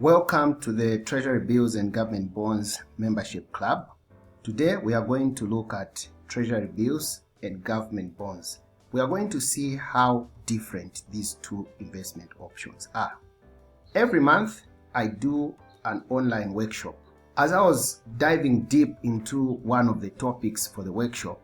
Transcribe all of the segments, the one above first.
Welcome to the Treasury Bills and Government Bonds Membership Club. Today we are going to look at Treasury Bills and Government Bonds. We are going to see how different these two investment options are. Every month I do an online workshop. As I was diving deep into one of the topics for the workshop,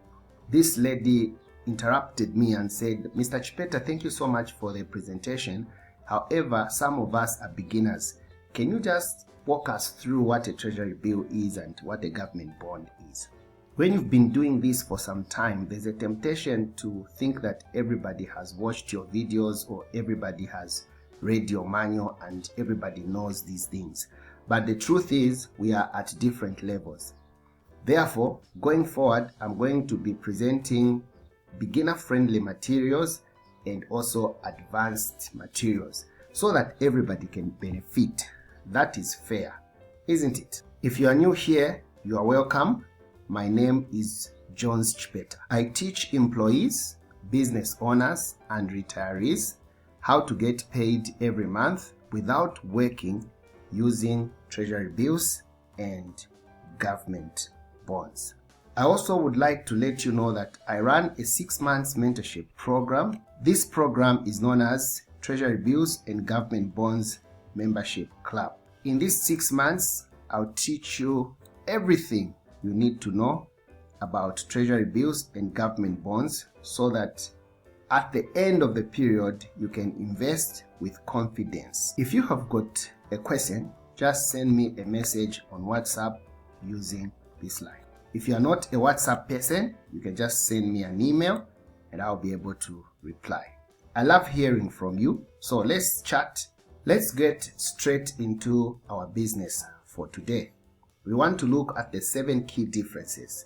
this lady interrupted me and said, "Mr. Chipeta, thank you so much for the presentation. However, some of us are beginners. Can you just walk us through what a treasury bill is and what a government bond is?" When you've been doing this for some time, there's a temptation to think that everybody has watched your videos or everybody has read your manual and everybody knows these things. But the truth is, we are at different levels. Therefore, going forward, I'm going to be presenting beginner-friendly materials and also advanced materials so that everybody can benefit. That is fair, isn't it? If you are new here, you are welcome. My name is Jones Chipeta. I teach employees, business owners, and retirees how to get paid every month without working using treasury bills and government bonds. I also would like to let you know that I run a 6-month mentorship program. This program is known as Treasury Bills and Government Bonds Membership Club. In these 6 months, I'll teach you everything you need to know about treasury bills and government bonds so that at the end of the period, you can invest with confidence. If you have got a question, just send me a message on WhatsApp using this line. If you are not a WhatsApp person, you can just send me an email and I'll be able to reply. I love hearing from you, so let's chat. Let's get straight into our business for today. We want to look at the 7 key differences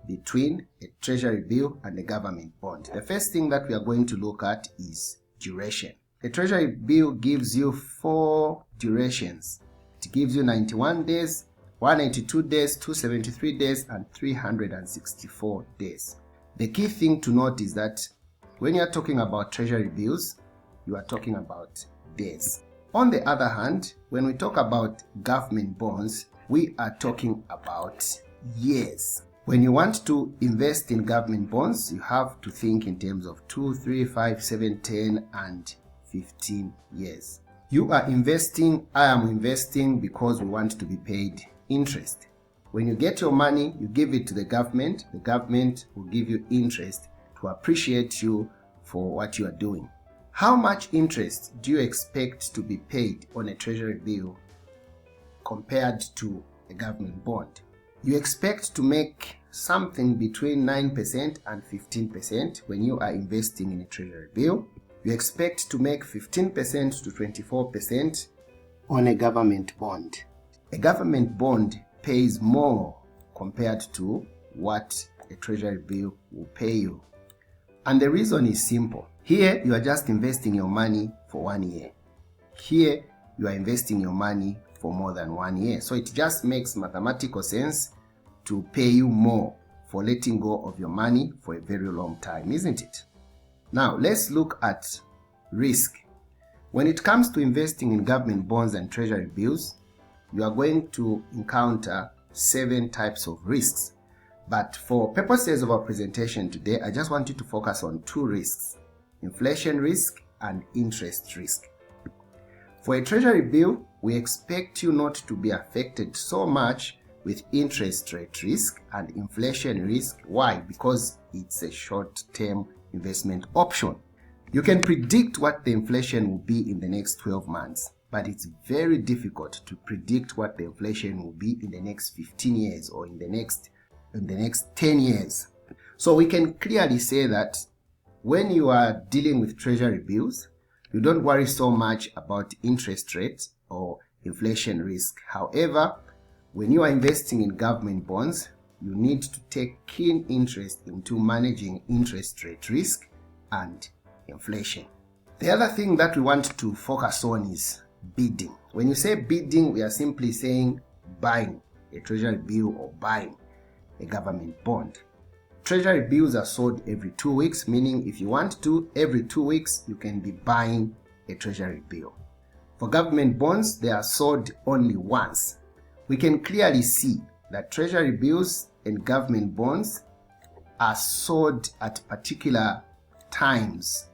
between a treasury bill and a government bond. The first thing that we are going to look at is duration. A treasury bill gives you 4 durations. It gives you 91 days, 182 days, 273 days, and 364 days. The key thing to note is that when you are talking about treasury bills, you are talking about days. On the other hand, when we talk about government bonds, we are talking about years. When you want to invest in government bonds, you have to think in terms of 2, 3, 5, 7, 10, and 15 years. You are investing, I am investing because we want to be paid interest. When you get your money, you give it to the government will give you interest to appreciate you for what you are doing. How much interest do you expect to be paid on a treasury bill compared to a government bond? You expect to make something between 9% and 15% when you are investing in a treasury bill. You expect to make 15% to 24% on a government bond. A government bond pays more compared to what a treasury bill will pay you. And the reason is simple. Here, you are just investing your money for 1 year. Here, you are investing your money for more than 1 year. So it just makes mathematical sense to pay you more for letting go of your money for a very long time, isn't it? Now, let's look at risk. When it comes to investing in government bonds and treasury bills, you are going to encounter 7 types of risks. But for purposes of our presentation today, I just want you to focus on 2 risks: inflation risk and interest risk. For a treasury bill, we expect you not to be affected so much with interest rate risk and inflation risk. Why? Because it's a short-term investment option. You can predict what the inflation will be in the next 12 months, but it's very difficult to predict what the inflation will be in the next 15 years or in the next 10 years. So we can clearly say that when you are dealing with treasury bills, you don't worry so much about interest rates or inflation risk. However, when you are investing in government bonds, you need to take keen interest into managing interest rate risk and inflation. The other thing that we want to focus on is bidding. When you say bidding, we are simply saying buying a treasury bill or buying a government bond. Treasury bills are sold every 2 weeks, meaning if you want to, every 2 weeks, you can be buying a treasury bill. For government bonds, they are sold only once. We can clearly see that treasury bills and government bonds are sold at particular times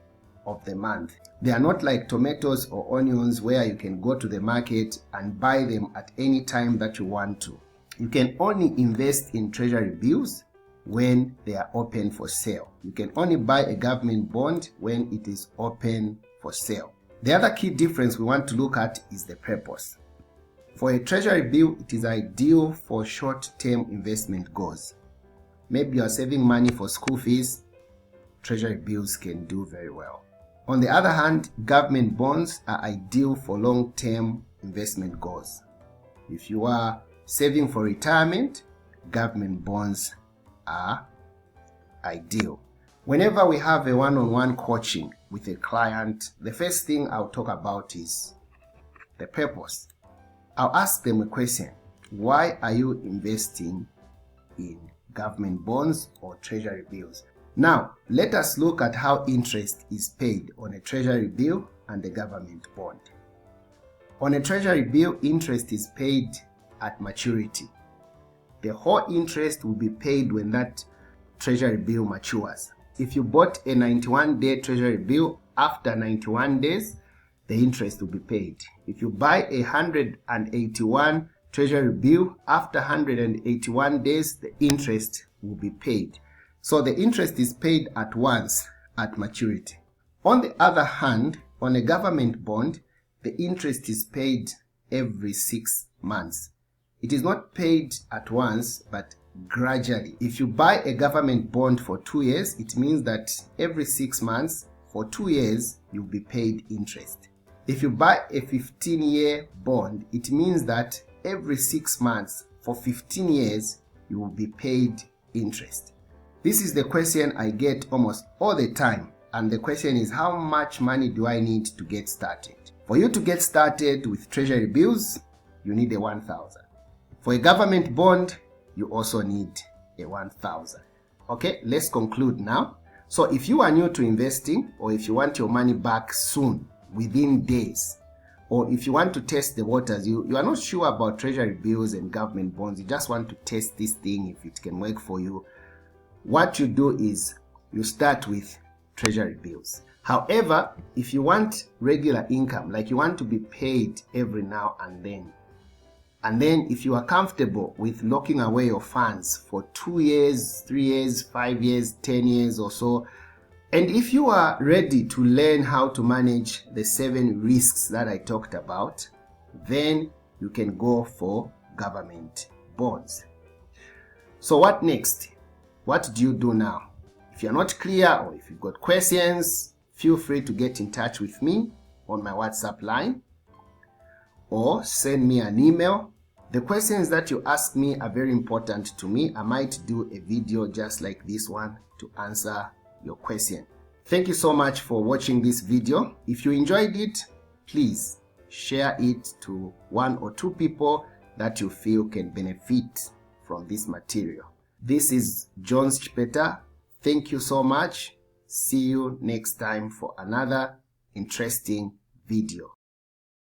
of the month. They are not like tomatoes or onions where you can go to the market and buy them at any time that you want to. You can only invest in treasury bills when they are open for sale. You can only buy a government bond when it is open for sale. The other key difference we want to look at is the purpose. For a treasury bill, it is ideal for short-term investment goals. Maybe you are saving money for school fees, treasury bills can do very well. On the other hand, government bonds are ideal for long-term investment goals. If you are saving for retirement, government bonds are ideal. Whenever we have a one-on-one coaching with a client, the first thing I'll talk about is the purpose. I'll ask them a question. Why are you investing in government bonds or treasury bills? Now, let us look at how interest is paid on a treasury bill and a government bond. On a treasury bill, interest is paid at maturity. The whole interest will be paid when that treasury bill matures. If you bought a 91-day treasury bill, after 91 days, the interest will be paid. If you buy a 181 treasury bill, after 181 days, the interest will be paid. So the interest is paid at once at maturity. On the other hand, on a government bond, the interest is paid every 6 months. It is not paid at once, but gradually. If you buy a government bond for 2 years, it means that every 6 months, for 2 years, you'll be paid interest. If you buy a 15-year bond, it means that every 6 months, for 15 years, you will be paid interest. This is the question I get almost all the time, and the question is, how much money do I need to get started? For you to get started with treasury bills, you need a 1,000. For a government bond, you also need a 1,000. Okay, let's conclude now. So if you are new to investing, or if you want your money back soon, within days, or if you want to test the waters, you are not sure about treasury bills and government bonds, you just want to test this thing if it can work for you, what you do is you start with treasury bills. However, if you want regular income, like you want to be paid every now and then if you are comfortable with locking away your funds for 2 years, 3 years, 5 years, 10 years or so, and if you are ready to learn how to manage the 7 risks that I talked about, then you can go for government bonds. So what next? What do you do now? If you're not clear or if you've got questions, feel free to get in touch with me on my WhatsApp line or send me an email. The questions that you ask me are very important to me. I might do a video just like this one to answer your question. Thank you so much for watching this video. If you enjoyed it, please share it to 1 or 2 people that you feel can benefit from this material. This is Jones Chipeta. Thank you so much. See you next time for another interesting video.